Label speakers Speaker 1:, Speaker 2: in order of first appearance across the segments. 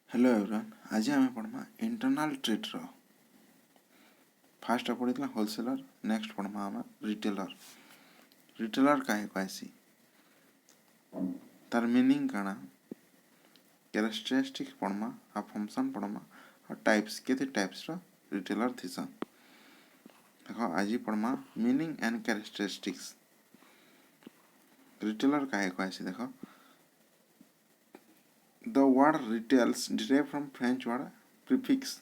Speaker 1: Hello everyone. आज आम पढ़मा internal trade रो fast पढ़ी होलसेलर। नेक्स्ट पढ़मा आम रिटेलर। रिटेलर काहे कहसी, तार मीनिंग काना, कैरेक्टरिस्टिक्स पढ़मा, आ फंक्शन पढ़मा, और टाइप्स केते टाइप्स रो रिटेलर थिसन। देखो आज पढ़मा मीनिंग एंड कैरेक्टरिस्टिक्स। रिटेलर काहे कहसी, देखो the word retails derived from French word prefix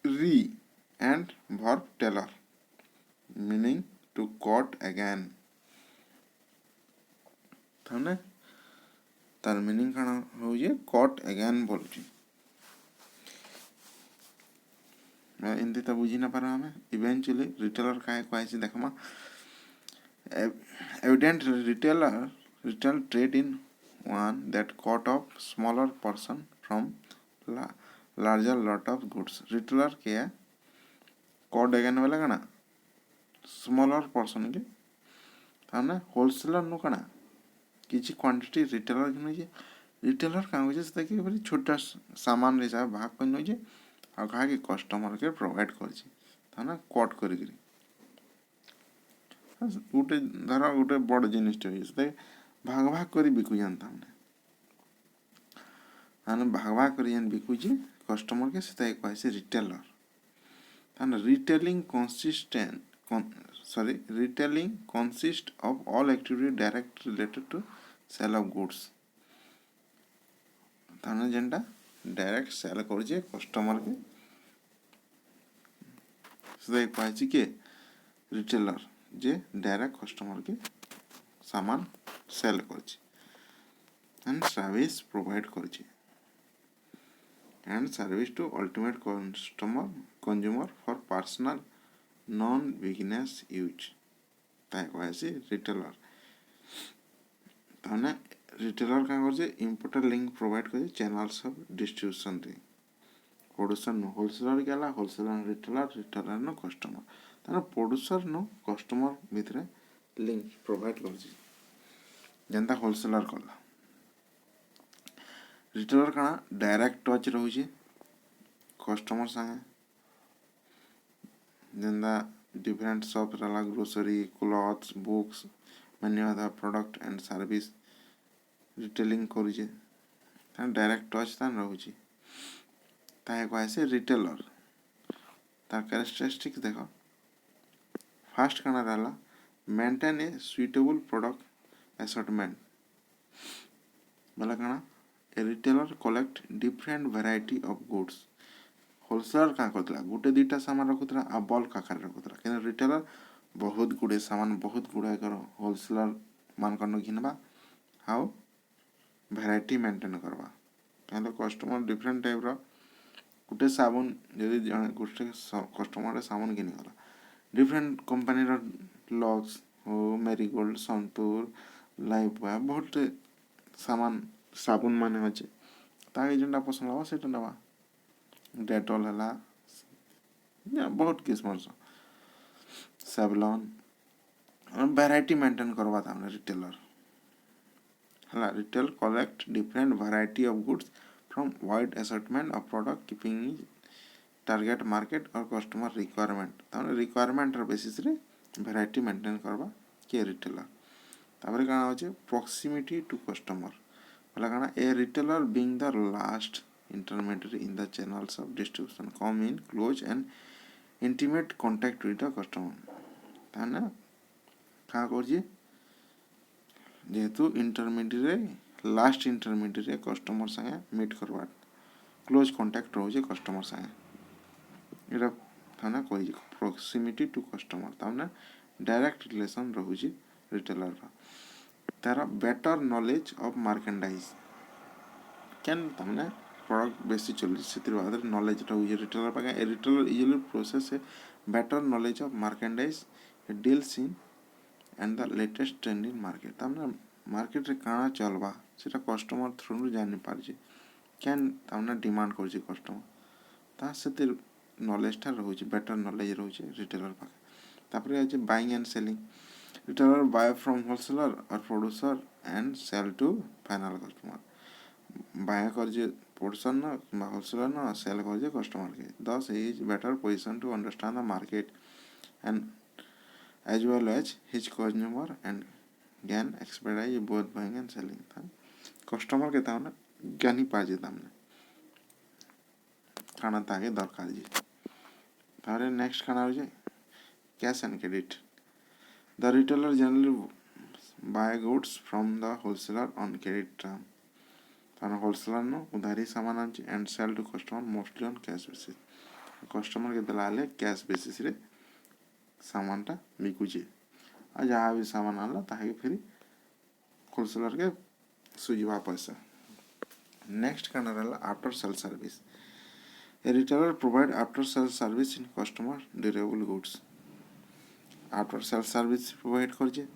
Speaker 1: re and verb teller meaning to quote again। थाने तार मीनिंग काना होजे कट अगेन बोलची। मैं हिंदी तो बुझी ना पारा हमें। इवेंचुअली रिटेलर काहे कहसी देखमा evident retail trade in one that cut off smaller portion from larger lot of goods। Retailer के कट अगेन वाला काना स्मॉलर पर्सन के थाने होलसेलर नु काना किसी क्वांटिटी रिटेलर के रिटेलर क्या हो से छोटा सामान हिसाब भाग कर नजे और कहा कि कस्टमर के प्रोवाइड कर कट कर गोटे धर गोटे बड़ जिनटे भाग भाग कर बिकु जानता भाग भाग कर बिकुचे कस्टमर के कहसे retailer. Retailing consist of all activity direct related to sale of goods. थाने जेनटा डायरेक्ट सेल कर कस्टमर के कहसी के रिटेलर जे डायरेक्ट कस्टमर के सामान सेल कर सर्विस प्रोवाइड कर and service to ultimate consumer for personal non business use कहसी रिटेलर। ताने रिटेलर क्या कर इम्पोर्टेंट लिंक प्रोवाइड कर चैनल्स ऑफ डिस्ट्रीब्यूशन रे प्रोड्यूसर नो होलसेलर गला होलसेलर रिटेलर रिटेलर नो कस्टमर ताने प्रोड्यूसर नो कस्टमर भितर लिंक प्रोवाइड कर जनता होलसेलर कला। रिटेलर का डायरेक्ट टच रोचे कस्टमर संगे जनता डिफरेंट शॉप रहा grocery clothes books many other product and service retailing करुचे डायरेक्ट टच तान रोचे कहसे रिटेलर। तार कैरेक्टरिस्टिक्स देखो फास्ट काना रहा maintain a suitable product assortment बोला काना a retailer collect different variety of goods. Wholesaler क्या करता गोटे दुईटा सामान रखुला आ बल्क आकार रखुला कि रिटेलर बहुत गुड़े सामान बहुत गुड़ाए होलसेलर मान घिनवा आउ वैरायटी मेंटेन करवा क्या कस्टमर डिफरेंट टाइप गोटे साबुन जदि गोटे कस्टमर साबुन घिनीगला डिफरेंट कंपनी लक्स हो मेरीगोल्ड संतूर लाइफ बॉय बहुत सामान साबुन मान अच्छे ताकि जेनटा पसंद हवा से नवा डेटॉल है बहुत किस्म सेवलॉन वैरायटी मेंटेन करवा था रिटेलर है। Retail collect different variety of goods from wide assortment of product keeping target market और कस्टमर रिक्वायरमेंट तमाने रिक्वायरमेंट बेसिस रे वैरायटी मेंटेन करवा के रिटेलर। तापर काना होचे प्रॉक्सिमिटी टू कस्टमर बोला काना a retailer being the last intermediate in the channels of distribution come in close and intimate contact with the customer ताना का करजे जेहेतु इंटरमीडिएट लास्ट इंटरमीडिएट कस्टमर संगे मीट करवा क्लोज कांटेक्ट रोजे कस्टमर संगे एटा थाना कहि प्रॉक्सिमिटी टू कस्टमर ताने डायरेक्ट रिलेशन रोजे रिटेलर तारा better knowledge of merchandise can ताने प्रोडक्ट बेसी चली से बाद नॉलेज रोजे रिटेलर पाके ए रिटेलर इजिली प्रोसेस है better knowledge of merchandise deals in and the latest trend in market ताने मार्केट रे काना चलबा सेटा कस्टमर थ्रू जानि पारजे कैन ताने डिमांड करजे कस्टमर ता से नॉलेज टा रोचे बेटर नॉलेज रोचे रिटेलर पाके। तापर आछे buying and selling retailer buy from wholesaler और producer and cell to final customer buy कर पोर्सन न होलसेलर न सेल कर कस्टमर के thus he is better position to understand the market and as well as his consumer and ज्ञान expertise both buying and selling customer के तामने ज्ञानी पाजे तामने खाना ताके दरकार जी तारे नेक्स्ट खाना हो cash and credit the retailer generally buy goods from the wholesaler on credit term तार होलसेलर नो उधारी सामान आनछि and cell to customer mostly on cash basis customer के दलाले कैश बेसिस रे सामान टा बिकुचे आ जहाँ भी सामान आनला ताके फिर होलसेलर के सुझवा पैसा नेक्स्ट खाना रहला after sale service a retailer provide after sale service in customer durable goods after sale service provide करजे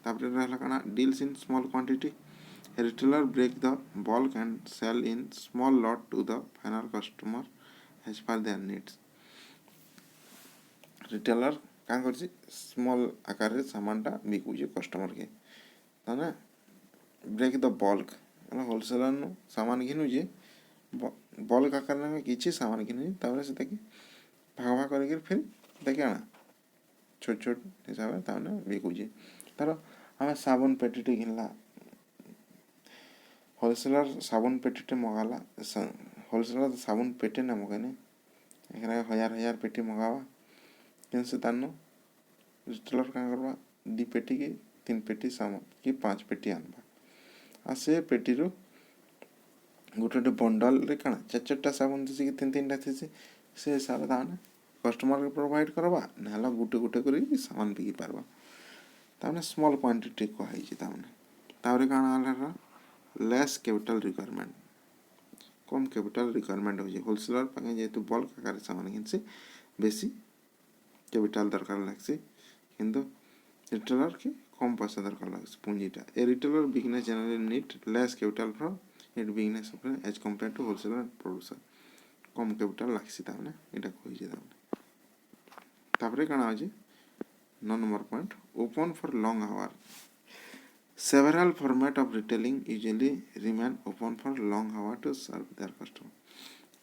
Speaker 1: तापरे रहला काना deals in small quantity a retailer break the bulk and sell in small lot to the final customer as per their needs retailer का करछि small आकार रे सामान टा बिकुजे कस्टमर के ताना ब्रेक द बल्क होलसेलर नु सामान घिनुजे बल्क आकार में किसी सामान घिनुजे तापरे से ताकि भाग भाग करके फिर ताकि आना छोट छोट हिसाब से ताने बिकुजे तार हमें साबुन पेटीटे घिनला होलसेलर साबुन पेटीटे मगाला होलसेलर साबुन पेटे ना मगाने एखरा हजार हजार पेटी मगावा किनसे तानो रिटेलर का करवा दी पेटी के 3 पेटी सामान कि 5 पेटी आनबा आ से पेटी रो गोटे बंडल रे काना 4-4टा साबुन थी कि 3-3टा थी से हिसाब से कस्टमर के प्रोवाइड करवा ना गोटे गोटे कर सामान बिकी पारबा ताने स्मॉल क्वांटिटी कही तापरे काना लेस कैपिटल रिक्वायरमेंट कम कैपिटल रिक्वायरमेंट हो होलसेलर पाके जेहेतु बल्क आकार सामान किनसे बेसी कैपिटल दरकार लागसे किंतु रिटेलर के कम पैसा दरकार लागसे पूंजीटा a retailer business generally need less capital from it business as compare to wholesaler producer कम कैपिटल लागसी ताने एटा कहि तापरे काना होजे 9 number point open for long hour several format of retailing usually remain open for long hour to serve their customer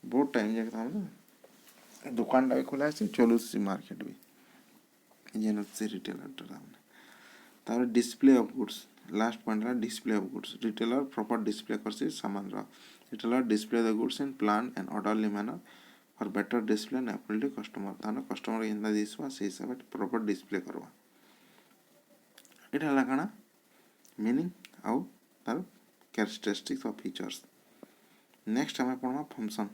Speaker 1: बहुत टाइम जाके तामने दुकान टा खुला है चलो सी मार्केट भी जेन से रिटेलर तार display of goods last point ला display of goods retailer proper display करसी सामान रा retailer display the goods in plan and orderly manner for better display and appeal to customer ताने कस्टमर के इंदा दिसवा से हिसाब से प्रॉपर डिस्प्ले करवा एटा लगाना मीनिंग आउ तार कैरेक्टरिस्टिक्स और फीचर्स नेक्स्ट हमें पढ़वा फंक्शन